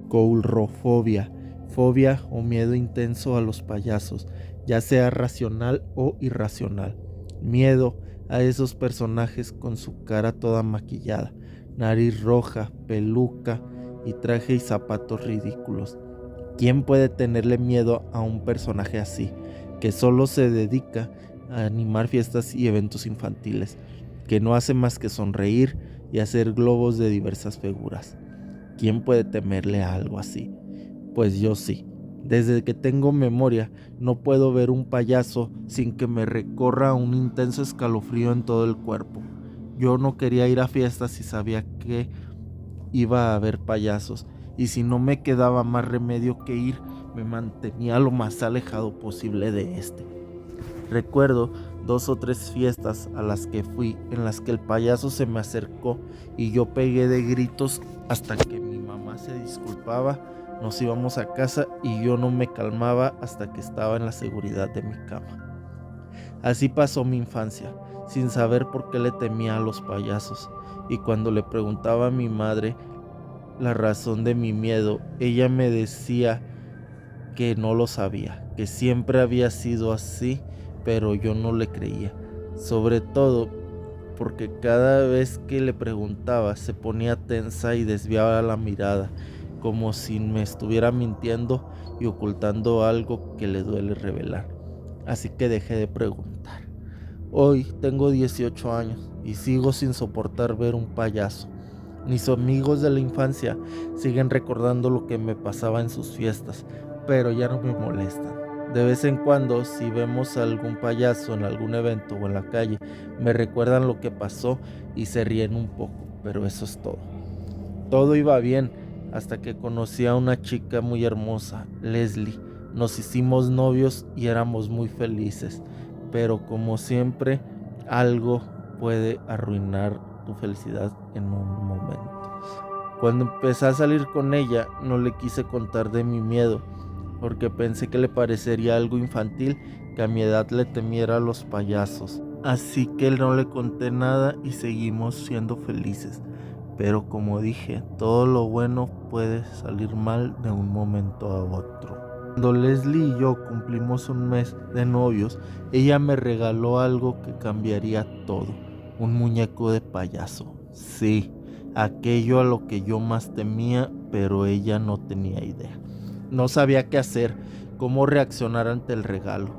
Coulrofobia, fobia o miedo intenso a los payasos, ya sea racional o irracional. Miedo a esos personajes con su cara toda maquillada, nariz roja, peluca y traje y zapatos ridículos. ¿Quién puede tenerle miedo a un personaje así, que solo se dedica a animar fiestas y eventos infantiles, que no hace más que sonreír y hacer globos de diversas figuras? ¿Quién puede temerle a algo así? Pues yo sí. Desde que tengo memoria, no puedo ver un payaso sin que me recorra un intenso escalofrío en todo el cuerpo. Yo no quería ir a fiestas y sabía que iba a haber payasos, y si no me quedaba más remedio que ir, me mantenía lo más alejado posible de este. Recuerdo 2 o 3 fiestas a las que fui en las que el payaso se me acercó y yo pegué de gritos hasta que mi mamá se disculpaba, nos íbamos a casa y yo no me calmaba hasta que estaba en la seguridad de mi cama. Así pasó mi infancia, sin saber por qué le temía a los payasos, y cuando le preguntaba a mi madre la razón de mi miedo, ella me decía que no lo sabía, que siempre había sido así, pero yo no le creía, sobre todo porque cada vez que le preguntaba se ponía tensa y desviaba la mirada, como si me estuviera mintiendo y ocultando algo que le duele revelar. Así que dejé de preguntar. Hoy tengo 18 años y sigo sin soportar ver un payaso. Mis amigos de la infancia siguen recordando lo que me pasaba en sus fiestas, pero ya no me molestan. De vez en cuando, si vemos a algún payaso en algún evento o en la calle, me recuerdan lo que pasó y se ríen un poco, pero eso es todo. Todo iba bien hasta que conocí a una chica muy hermosa, Leslie. Nos hicimos novios y éramos muy felices, pero como siempre, algo puede arruinar tu felicidad en un momento. Cuando empecé a salir con ella, no le quise contar de mi miedo, porque pensé que le parecería algo infantil que a mi edad le temiera a los payasos. Así que no le conté nada y seguimos siendo felices. Pero como dije, todo lo bueno puede salir mal de un momento a otro. Cuando Leslie y yo cumplimos un mes de novios, ella me regaló algo que cambiaría todo: un muñeco de payaso. Sí, aquello a lo que yo más temía, pero ella no tenía idea. No sabía qué hacer, cómo reaccionar ante el regalo,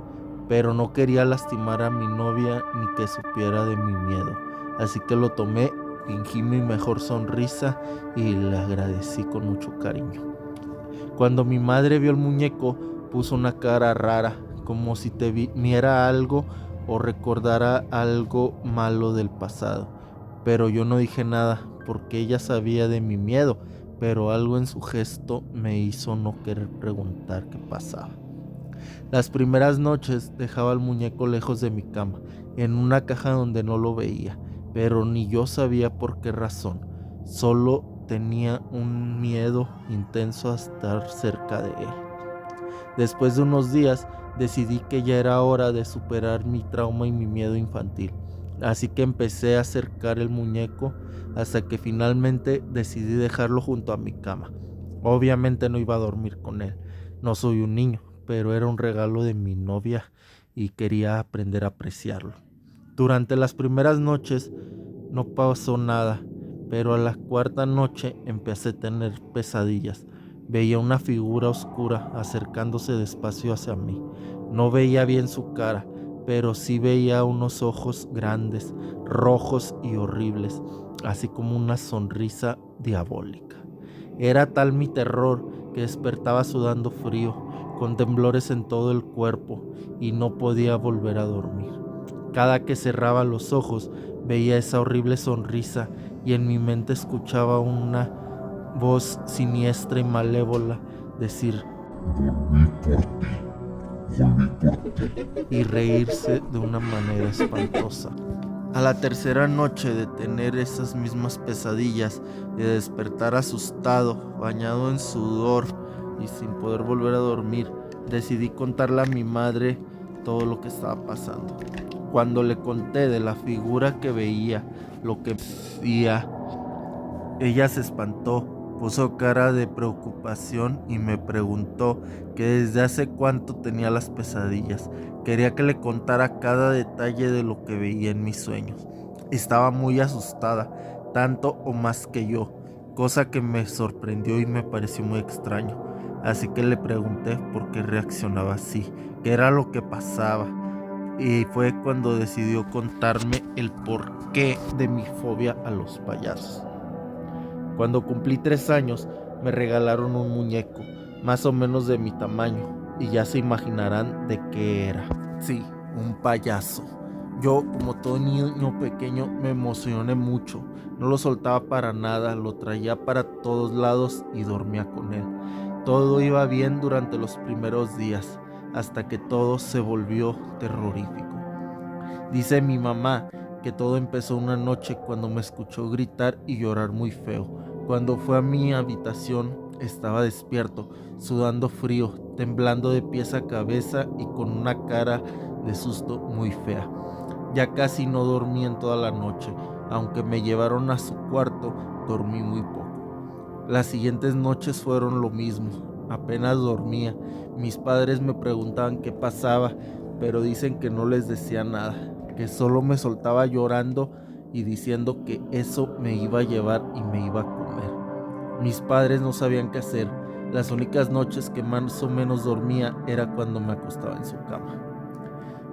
pero no quería lastimar a mi novia ni que supiera de mi miedo. Así que lo tomé, fingí mi mejor sonrisa y le agradecí con mucho cariño. Cuando mi madre vio el muñeco, puso una cara rara, como si temiera algo o recordara algo malo del pasado. Pero yo no dije nada, porque ella sabía de mi miedo, pero algo en su gesto me hizo no querer preguntar qué pasaba. Las primeras noches dejaba el muñeco lejos de mi cama, en una caja donde no lo veía, pero ni yo sabía por qué razón. Solo tenía un miedo intenso a estar cerca de él. Después de unos días decidí que ya era hora de superar mi trauma y mi miedo infantil. Así que empecé a acercar el muñeco hasta que finalmente decidí dejarlo junto a mi cama. Obviamente no iba a dormir con él. No soy un niño, pero era un regalo de mi novia y quería aprender a apreciarlo. Durante las primeras noches no pasó nada, pero a la cuarta noche empecé a tener pesadillas. Veía una figura oscura acercándose despacio hacia mí. No veía bien su cara, pero sí veía unos ojos grandes, rojos y horribles, así como una sonrisa diabólica. Era tal mi terror que despertaba sudando frío, con temblores en todo el cuerpo, y no podía volver a dormir. Cada que cerraba los ojos veía esa horrible sonrisa y en mi mente escuchaba una voz siniestra y malévola decir y reírse de una manera espantosa. A la tercera noche de tener esas mismas pesadillas y de despertar asustado, bañado en sudor y sin poder volver a dormir, decidí contarle a mi madre todo lo que estaba pasando. Cuando le conté de la figura que veía, lo que veía, ella se espantó Puso cara de preocupación y me preguntó que desde hace cuánto tenía las pesadillas. Quería que le contara cada detalle de lo que veía en mis sueños. Estaba muy asustada, tanto o más que yo, cosa que me sorprendió y me pareció muy extraño. Así que le pregunté por qué reaccionaba así, qué era lo que pasaba. Y fue cuando decidió contarme el porqué de mi fobia a los payasos. Cuando cumplí 3 años, me regalaron un muñeco, más o menos de mi tamaño, y ya se imaginarán de qué era. Sí, un payaso. Yo, como todo niño pequeño, me emocioné mucho. No lo soltaba para nada, lo traía para todos lados y dormía con él. Todo iba bien durante los primeros días, hasta que todo se volvió terrorífico. Dice mi mamá que todo empezó una noche cuando me escuchó gritar y llorar muy feo. Cuando fue a mi habitación estaba despierto, sudando frío, temblando de pies a cabeza y con una cara de susto muy fea. Ya casi no dormí en toda la noche, aunque me llevaron a su cuarto, dormí muy poco. Las siguientes noches fueron lo mismo, apenas dormía. Mis padres me preguntaban qué pasaba, pero dicen que no les decía nada, que solo me soltaba llorando y diciendo que eso me iba a llevar y me iba a comer. Mis padres no sabían qué hacer. Las únicas noches que más o menos dormía era cuando me acostaba en su cama.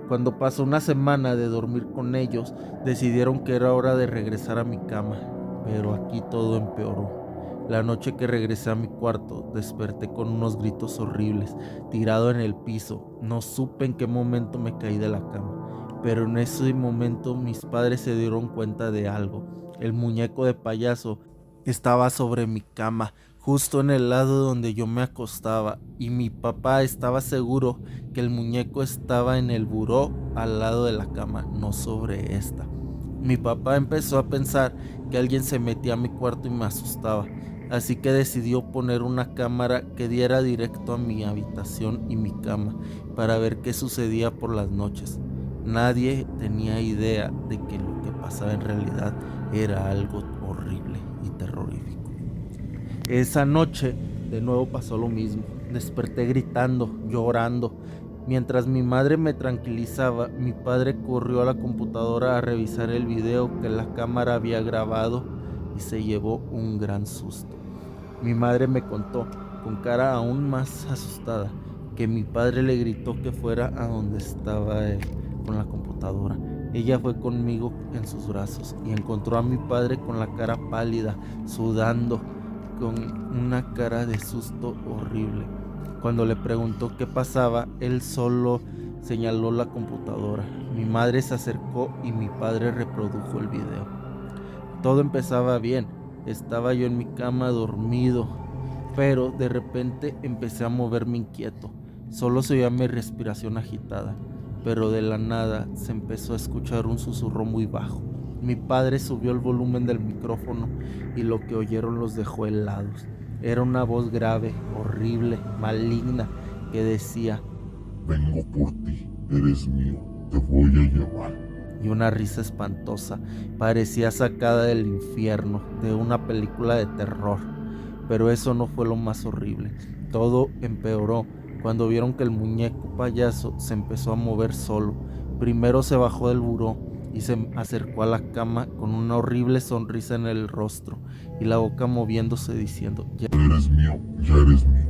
Cuando pasó una semana de dormir con ellos, decidieron que era hora de regresar a mi cama, pero aquí todo empeoró. La noche que regresé a mi cuarto, desperté con unos gritos horribles, tirado en el piso. No supe en qué momento me caí de la cama, pero en ese momento mis padres se dieron cuenta de algo. El muñeco de payaso estaba sobre mi cama, justo en el lado donde yo me acostaba, y mi papá estaba seguro que el muñeco estaba en el buró al lado de la cama, no sobre esta. Mi papá empezó a pensar que alguien se metía a mi cuarto y me asustaba, así que decidió poner una cámara que diera directo a mi habitación y mi cama para ver qué sucedía por las noches. Nadie tenía idea de que lo que pasaba en realidad era algo horrible y terrorífico. Esa noche de nuevo pasó lo mismo. Desperté gritando, llorando. Mientras mi madre me tranquilizaba, mi padre corrió a la computadora a revisar el video que la cámara había grabado y se llevó un gran susto. Mi madre me contó, con cara aún más asustada, que mi padre le gritó que fuera a donde estaba él con la computadora. Ella fue conmigo en sus brazos y encontró a mi padre con la cara pálida, sudando, con una cara de susto horrible. Cuando le preguntó qué pasaba, él solo señaló la computadora. Mi madre se acercó y mi padre reprodujo el video. Todo empezaba bien. Estaba yo en mi cama dormido, pero de repente empecé a moverme inquieto. Solo se oía mi respiración agitada, pero de la nada se empezó a escuchar un susurro muy bajo. Mi padre subió el volumen del micrófono y lo que oyeron los dejó helados. Era una voz grave, horrible, maligna, que decía: vengo por ti, eres mío, te voy a llevar. Y una risa espantosa, parecía sacada del infierno, de una película de terror. Pero eso no fue lo más horrible. Todo empeoró cuando vieron que el muñeco payaso se empezó a mover solo. Primero se bajó del buró y se acercó a la cama con una horrible sonrisa en el rostro y la boca moviéndose diciendo: ya eres mío, ya eres mío.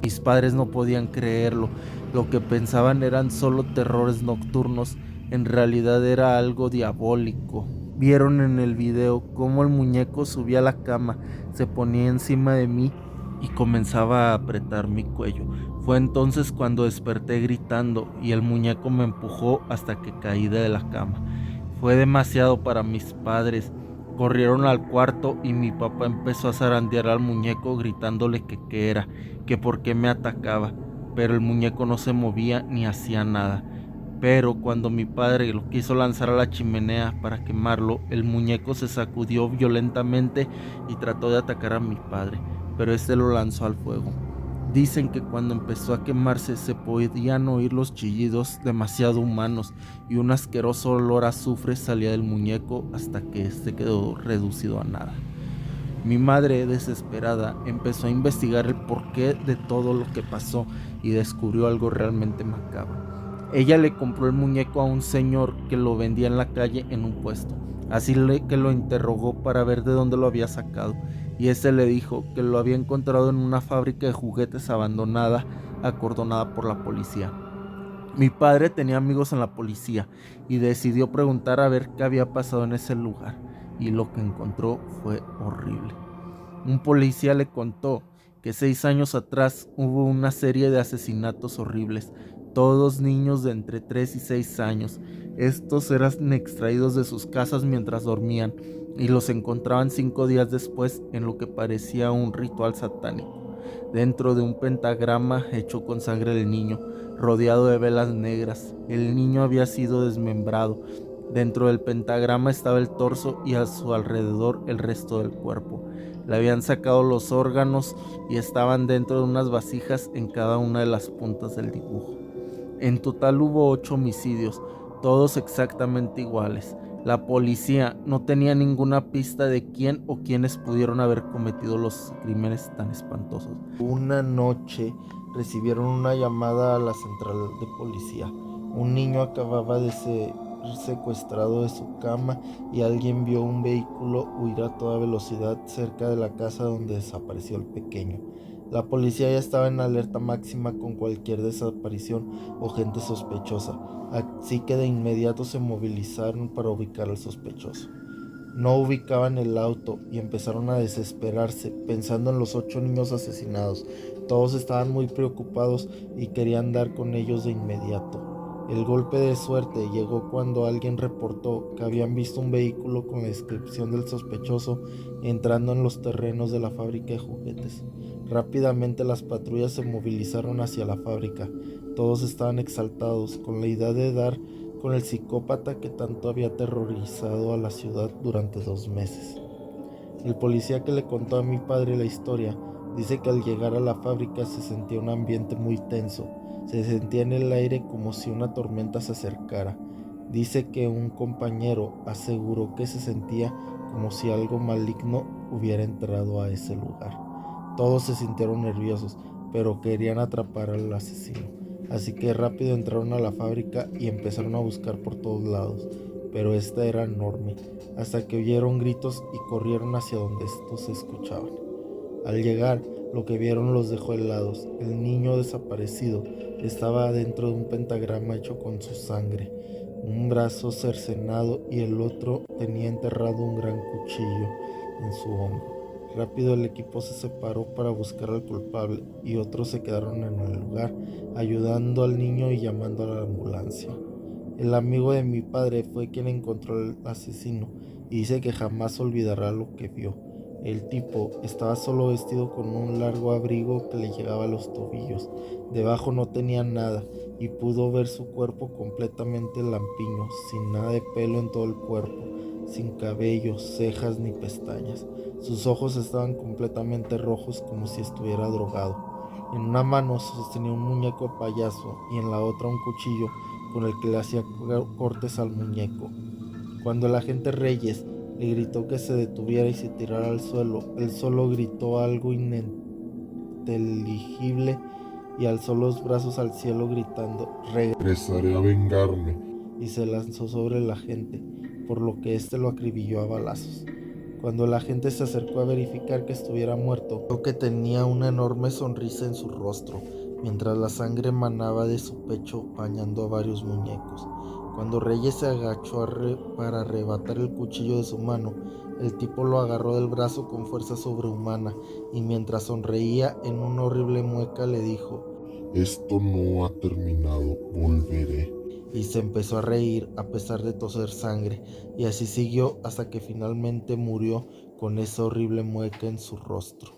Mis padres no podían creerlo. Lo que pensaban eran solo terrores nocturnos. En realidad era algo diabólico. Vieron en el video cómo el muñeco subía a la cama, se ponía encima de mí y comenzaba a apretar mi cuello. Fue entonces cuando desperté gritando y el muñeco me empujó hasta que caí de la cama. Fue demasiado para mis padres. Corrieron al cuarto y mi papá empezó a zarandear al muñeco gritándole que qué era, que por qué me atacaba, pero el muñeco no se movía ni hacía nada. Pero cuando mi padre lo quiso lanzar a la chimenea para quemarlo, el muñeco se sacudió violentamente y trató de atacar a mi padre, pero este lo lanzó al fuego. Dicen que cuando empezó a quemarse se podían oír los chillidos demasiado humanos y un asqueroso olor a azufre salía del muñeco hasta que este quedó reducido a nada. Mi madre, desesperada, empezó a investigar el porqué de todo lo que pasó y descubrió algo realmente macabro. Ella le compró el muñeco a un señor que lo vendía en la calle en un puesto, así que lo interrogó para ver de dónde lo había sacado, y ese le dijo que lo había encontrado en una fábrica de juguetes abandonada, acordonada por la policía. Mi padre tenía amigos en la policía y decidió preguntar a ver qué había pasado en ese lugar, y lo que encontró fue horrible. Un policía le contó que 6 años atrás hubo una serie de asesinatos horribles, todos niños de entre 3 y 6 años. Estos eran extraídos de sus casas mientras dormían y los encontraban 5 días después en lo que parecía un ritual satánico, dentro de un pentagrama hecho con sangre del niño, rodeado de velas negras. El niño había sido desmembrado. Dentro del pentagrama estaba el torso y a su alrededor el resto del cuerpo. Le habían sacado los órganos y estaban dentro de unas vasijas en cada una de las puntas del dibujo. En total hubo 8 homicidios, todos exactamente iguales. La policía no tenía ninguna pista de quién o quiénes pudieron haber cometido los crímenes tan espantosos. Una noche recibieron una llamada a la central de policía. Un niño acababa de ser secuestrado de su cama y alguien vio un vehículo huir a toda velocidad cerca de la casa donde desapareció el pequeño. La policía ya estaba en alerta máxima con cualquier desaparición o gente sospechosa, así que de inmediato se movilizaron para ubicar al sospechoso. No ubicaban el auto y empezaron a desesperarse pensando en los 8 niños asesinados. Todos estaban muy preocupados y querían dar con ellos de inmediato. El golpe de suerte llegó cuando alguien reportó que habían visto un vehículo con la descripción del sospechoso entrando en los terrenos de la fábrica de juguetes. Rápidamente las patrullas se movilizaron hacia la fábrica. Todos estaban exaltados con la idea de dar con el psicópata que tanto había aterrorizado a la ciudad durante 2 meses. El policía que le contó a mi padre la historia dice que al llegar a la fábrica se sentía un ambiente muy tenso. Se sentía en el aire como si una tormenta se acercara. Dice que un compañero aseguró que se sentía como si algo maligno hubiera entrado a ese lugar. Todos se sintieron nerviosos, pero querían atrapar al asesino. Así que rápido entraron a la fábrica y empezaron a buscar por todos lados, pero esta era enorme, hasta que oyeron gritos y corrieron hacia donde estos se escuchaban. Al llegar, lo que vieron los dejó helados. El niño desaparecido estaba dentro de un pentagrama hecho con su sangre, un brazo cercenado y el otro tenía enterrado un gran cuchillo en su hombro. Rápido el equipo se separó para buscar al culpable y otros se quedaron en el lugar, ayudando al niño y llamando a la ambulancia. El amigo de mi padre fue quien encontró al asesino y dice que jamás olvidará lo que vio. El tipo estaba solo vestido con un largo abrigo que le llegaba a los tobillos. Debajo no tenía nada y pudo ver su cuerpo completamente lampiño, sin nada de pelo en todo el cuerpo, sin cabello, cejas ni pestañas. Sus ojos estaban completamente rojos como si estuviera drogado. En una mano sostenía un muñeco de payaso y en la otra un cuchillo con el que le hacía cortes al muñeco. Cuando el agente Reyes le gritó que se detuviera y se tirara al suelo, él solo gritó algo ininteligible y alzó los brazos al cielo gritando Regresaré a vengarme. y se lanzó sobre el agente, por lo que éste lo acribilló a balazos. Cuando la gente se acercó a verificar que estuviera muerto, vio que tenía una enorme sonrisa en su rostro, mientras la sangre manaba de su pecho bañando a varios muñecos. Cuando Reyes se agachó para arrebatar el cuchillo de su mano, el tipo lo agarró del brazo con fuerza sobrehumana y mientras sonreía en una horrible mueca le dijo: Esto no ha terminado, volveré. Y se empezó a reír a pesar de toser sangre, y así siguió hasta que finalmente murió con esa horrible mueca en su rostro.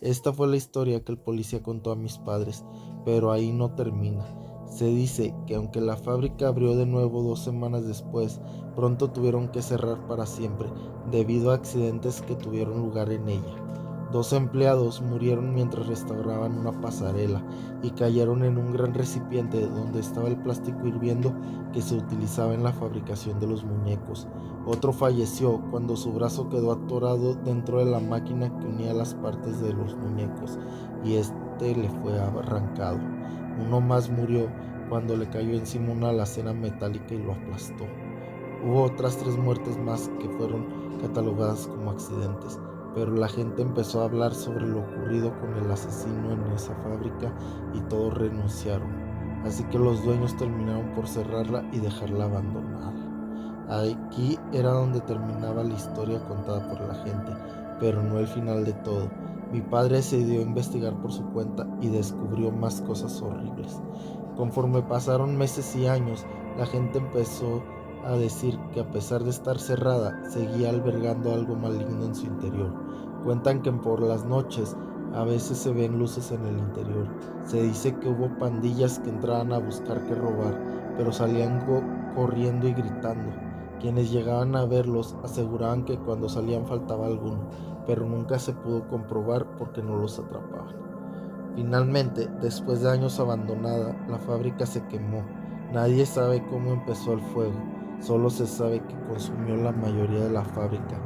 Esta fue la historia que el policía contó a mis padres, pero ahí no termina. Se dice que aunque la fábrica abrió de nuevo 2 semanas después, pronto tuvieron que cerrar para siempre debido a accidentes que tuvieron lugar en ella. 2 empleados murieron mientras restauraban una pasarela y cayeron en un gran recipiente donde estaba el plástico hirviendo que se utilizaba en la fabricación de los muñecos. Otro falleció cuando su brazo quedó atorado dentro de la máquina que unía las partes de los muñecos y este le fue arrancado. Uno más murió cuando le cayó encima una alacena metálica y lo aplastó. Hubo otras 3 muertes más que fueron catalogadas como accidentes, pero la gente empezó a hablar sobre lo ocurrido con el asesino en esa fábrica y todos renunciaron, así que los dueños terminaron por cerrarla y dejarla abandonada. Aquí era donde terminaba la historia contada por la gente, pero no el final de todo. Mi padre se dio a investigar por su cuenta y descubrió más cosas horribles. Conforme pasaron meses y años, la gente empezó a decir que a pesar de estar cerrada, seguía albergando algo maligno en su interior. Cuentan que por las noches a veces se ven luces en el interior. Se dice que hubo pandillas que entraban a buscar qué robar, pero salían corriendo y gritando. Quienes llegaban a verlos aseguraban que cuando salían faltaba alguno, pero nunca se pudo comprobar porque no los atrapaban. Finalmente, después de años abandonada, la fábrica se quemó. Nadie sabe cómo empezó el fuego, solo se sabe que consumió la mayoría de la fábrica.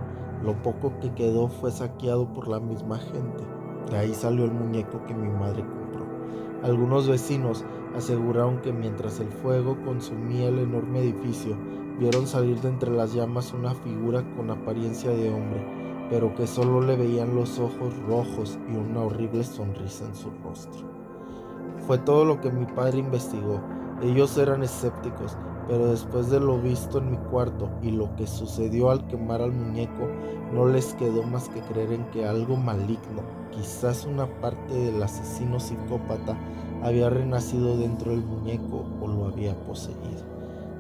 Lo poco que quedó fue saqueado por la misma gente. De ahí salió el muñeco que mi madre compró. Algunos vecinos aseguraron que mientras el fuego consumía el enorme edificio, vieron salir de entre las llamas una figura con apariencia de hombre, pero que solo le veían los ojos rojos y una horrible sonrisa en su rostro. Fue todo lo que mi padre investigó. Ellos eran escépticos, pero después de lo visto en mi cuarto y lo que sucedió al quemar al muñeco, no les quedó más que creer en que algo maligno, quizás una parte del asesino psicópata, había renacido dentro del muñeco o lo había poseído.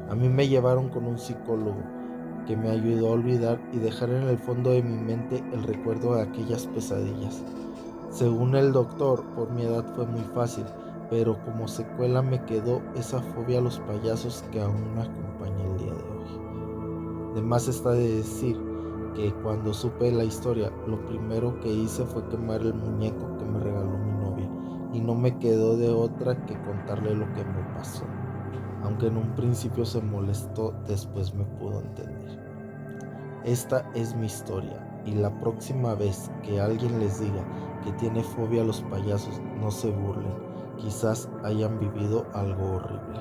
A mí me llevaron con un psicólogo que me ayudó a olvidar y dejar en el fondo de mi mente el recuerdo de aquellas pesadillas. Según el doctor, por mi edad fue muy fácil, pero como secuela me quedó esa fobia a los payasos que aún me acompaña el día de hoy. De más está de decir que cuando supe la historia, lo primero que hice fue quemar el muñeco que me regaló mi novia, y no me quedó de otra que contarle lo que me pasó. Aunque en un principio se molestó, después me pudo entender. Esta es mi historia, y la próxima vez que alguien les diga que tiene fobia a los payasos, no se burlen, quizás hayan vivido algo horrible.